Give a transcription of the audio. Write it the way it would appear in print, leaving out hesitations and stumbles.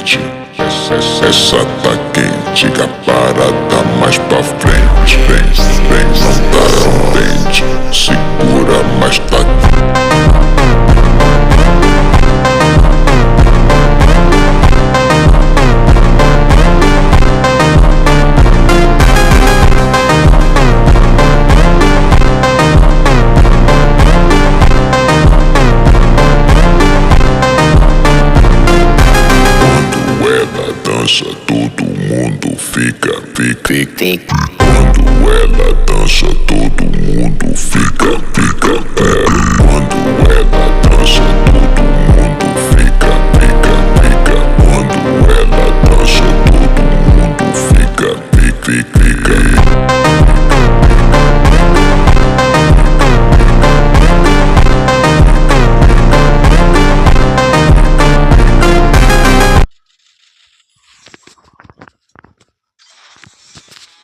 quente, essa tá quente, que a parada mais pra frente, vem, não tá contente, segura, mas tá dança, todo mundo fica. Quando ela dança, todo mundo fica. Quando ela dança,